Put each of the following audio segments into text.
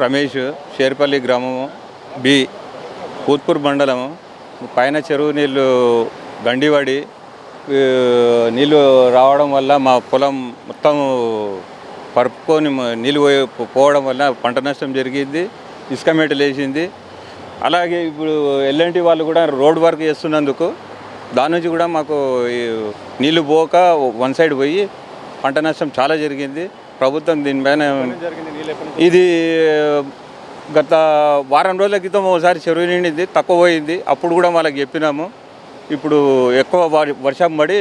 రమేష్, షేర్పల్లి గ్రామము, బి కూత్పూర్ మండలము. పైన చెరువు నీళ్ళు గండివాడి నీళ్ళు రావడం వల్ల మా పొలం మొత్తం పరుపుకొని నీళ్ళు పోవడం వల్ల పంట నష్టం జరిగింది, ఇసుక మేటలు వేసింది. అలాగే ఇప్పుడు ఎల్ఎన్టీ వాళ్ళు కూడా రోడ్ వర్క్ చేస్తున్నందుకు దాని నుంచి కూడా మాకు నీళ్ళు పోక వన్ సైడ్ పోయి పంట నష్టం చాలా జరిగింది. ప్రభుత్వం దీనిపైన ఇది గత వారం రోజుల క్రితం ఒకసారి చెరువు నిండింది, తక్కువ పోయింది. అప్పుడు కూడా వాళ్ళకి చెప్పినాము. ఇప్పుడు ఎక్కువ వర్షం పడి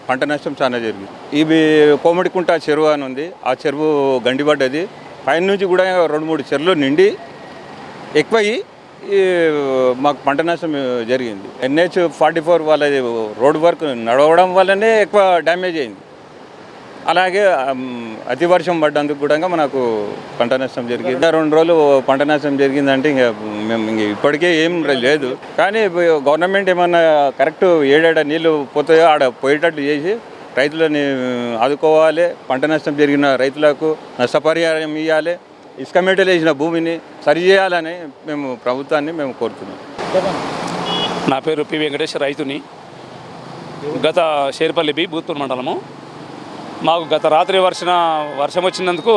పంట నష్టం చాలా జరిగింది. ఇవి కోమడికుంట చెరువు అని ఉంది, ఆ చెరువు గండిపడ్డది. పైన నుంచి కూడా 2-3 చెరువులు నిండి ఎక్కువయ్యి మాకు పంట నష్టం జరిగింది. NH-44 వాళ్ళ రోడ్ వర్క్ నడవడం వల్లనే ఎక్కువ డ్యామేజ్ అయింది. అలాగే అతి వర్షం పడ్డందుకు కూడా మనకు పంట నష్టం జరిగింది. 2 రోజులు పంట నష్టం జరిగిందంటే ఇంకా మేము ఇప్పటికే ఏం లేదు. కానీ గవర్నమెంట్ ఏమన్నా కరెక్ట్ ఏడాడ నీళ్ళు పోతాయో ఆడ పోయేటట్టు చేసి రైతులని ఆదుకోవాలి. పంట నష్టం జరిగిన రైతులకు నష్టపరిహారం ఇవ్వాలి. ఇసుక మేటలు వేసిన భూమిని సరిచేయాలని మేము ప్రభుత్వాన్ని కోరుతున్నాం. నా పేరు పి వెంకటేష్, రైతుని. గత షేర్పల్లి బి బూత్పూర్ మండలము. మాకు గత రాత్రి వర్షం వచ్చినందుకు,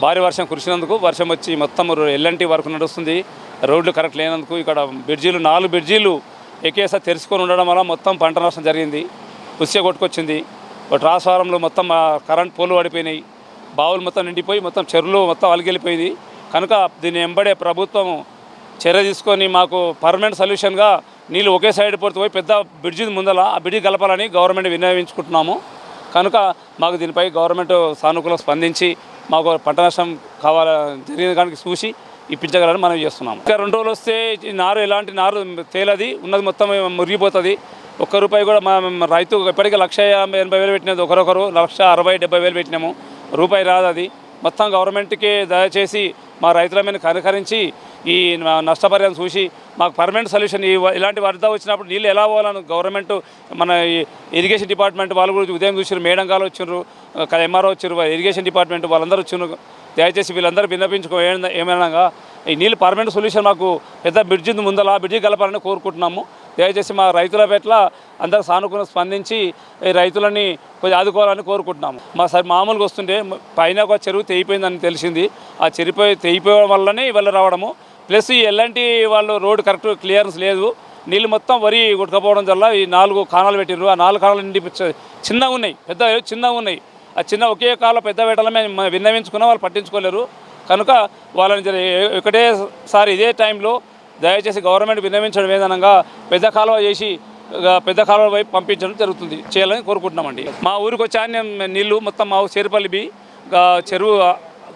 భారీ వర్షం కురిసినందుకు, వర్షం వచ్చి మొత్తం ఎల్ఎన్టీ వరకు నడుస్తుంది. రోడ్లు కరెక్ట్ లేనందుకు ఇక్కడ 4 బ్రిడ్జీలు ఎకేసారి తెరుచుకొని ఉండడం వల్ల మొత్తం పంట నష్టం జరిగింది. ఉస్య కొట్టుకొచ్చింది. ట్రాన్స్ఫారంలో మొత్తం కరెంట్ పోలు పడిపోయినాయి. బావులు మొత్తం నిండిపోయి మొత్తం చెరువులు మొత్తం అలిగెళ్ళిపోయింది. కనుక దీన్ని వెంబడే ప్రభుత్వం చర్య తీసుకొని మాకు పర్మనెంట్ సొల్యూషన్గా నీళ్ళు ఒకే సైడ్ పోయి పెద్ద బ్రిడ్జి ముందల ఆ బ్రిడ్జి కలపాలని గవర్నమెంట్ వినియోగించుకుంటున్నాము. కనుక మాకు దీనిపై గవర్నమెంట్ సానుకూలంగా స్పందించి మాకు పంట నష్టం జరిగిన దానికి చూసి ఇప్పించగలని మనం చేస్తున్నాము. ఇంకా 2 రోజులు వస్తే నారు ఎలాంటి నారు తేలది, ఉన్నది మొత్తం మురిగిపోతుంది. ₹1 కూడా మా రైతు ఇప్పటికీ 1,80,000 పెట్టినది, ఒకరొకరు 1,60,000-70,000 పెట్టినాము. రూపాయి రాదు. అది మొత్తం గవర్నమెంట్కి దయచేసి మా రైతుల మీద కనుకరించి ఈ నష్టపరిహారం చూసి మాకు పర్మనెంట్ సొల్యూషన్ ఇలాంటి వరద వచ్చినప్పుడు నీళ్ళు ఎలా పోవాలని గవర్నమెంట్ మన ఇరిగేషన్ డిపార్ట్మెంట్ వాళ్ళు కూడా ఉదయం చూసారు, మేడం గారు వచ్చిండ్రు, MRO వచ్చారు, ఇరిగేషన్ డిపార్ట్మెంట్ వాళ్ళందరూ వచ్చిండ్రు. దయచేసి వీళ్ళందరూ విన్నపించుకో ఏమైనా ఈ నీళ్ళు పర్మనెంట్ సొల్యూషన్ మాకు పెద్ద బ్రిడ్జి ముందల బ్రిడ్జి కలపాలని కోరుకుంటున్నాము. దయచేసి మా రైతుల పట్ల అందరూ సానుకూలంగా స్పందించి ఈ రైతులని కొంచెం ఆదుకోవాలని కోరుకుంటున్నాము. మామూలుగా వస్తుంటే పైన ఒక చెరువు తెగిపోయిందని తెలిసింది. ఆ తెగిపోవడం వల్లనే ఇవాళ రావడము. ప్లస్ ఈ ఎల్ఎన్టీ వాళ్ళు రోడ్డు కరెక్ట్ క్లియరెన్స్ లేదు. నీళ్ళు మొత్తం వరి కొట్టుకపోవడం వల్ల ఈ 4 కాణాలు పెట్టినారు. ఆ 4 కాణాలు నిండి చిన్నగా ఉన్నాయి, చిన్నగా ఉన్నాయి. ఆ ఒకే కాలం పెద్ద వేటలమే విన్నవించుకున్నా వాళ్ళు పట్టించుకోలేరు. కనుక వాళ్ళని ఒకటేసారి ఇదే టైంలో దయచేసి గవర్నమెంట్ విన్నవించడం ఏదనగా పెద్ద కాలువ చేసి పెద్ద కాలువ వైపు పంపించడం చేయాలని కోరుకుంటున్నామండి. మా ఊరికి వచ్చే నీళ్ళు మొత్తం మా చేరుపల్లి బి చెరువు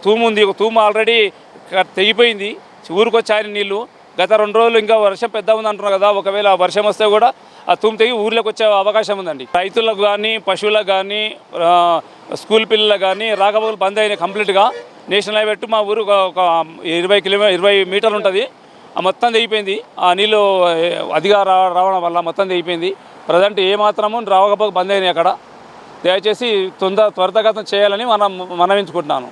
తూము ఉంది. ఒక తూము ఆల్రెడీ తెగిపోయింది. ఊరికి వచ్చే నీళ్ళు గత 2 రోజులు ఇంకా వర్షం పెద్ద ఉంది అంటున్నారు కదా. ఒకవేళ వర్షం వస్తే కూడా ఆ తూము తెగి ఊర్లోకి వచ్చే అవకాశం ఉందండి. రైతులకు కానీ, పశువులకు కానీ, స్కూల్ పిల్లలకు కానీ రాకపోకలు బంద్ అయినాయి కంప్లీట్గా. నేషనల్ హైవే మా ఊరు ఒక 20 మీటర్లు ఉంటుంది. ఆ మొత్తం తెగిపోయింది. ఆ నీళ్ళు అదిగా రావడం వల్ల మొత్తం తెగిపోయింది. ప్రజెంట్ ఏమాత్రము రాకపోక బంద్ అయినాయి అక్కడ. దయచేసి త్వరితగతం చేయాలని మనవించుకుంటున్నాను.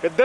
పెద్ద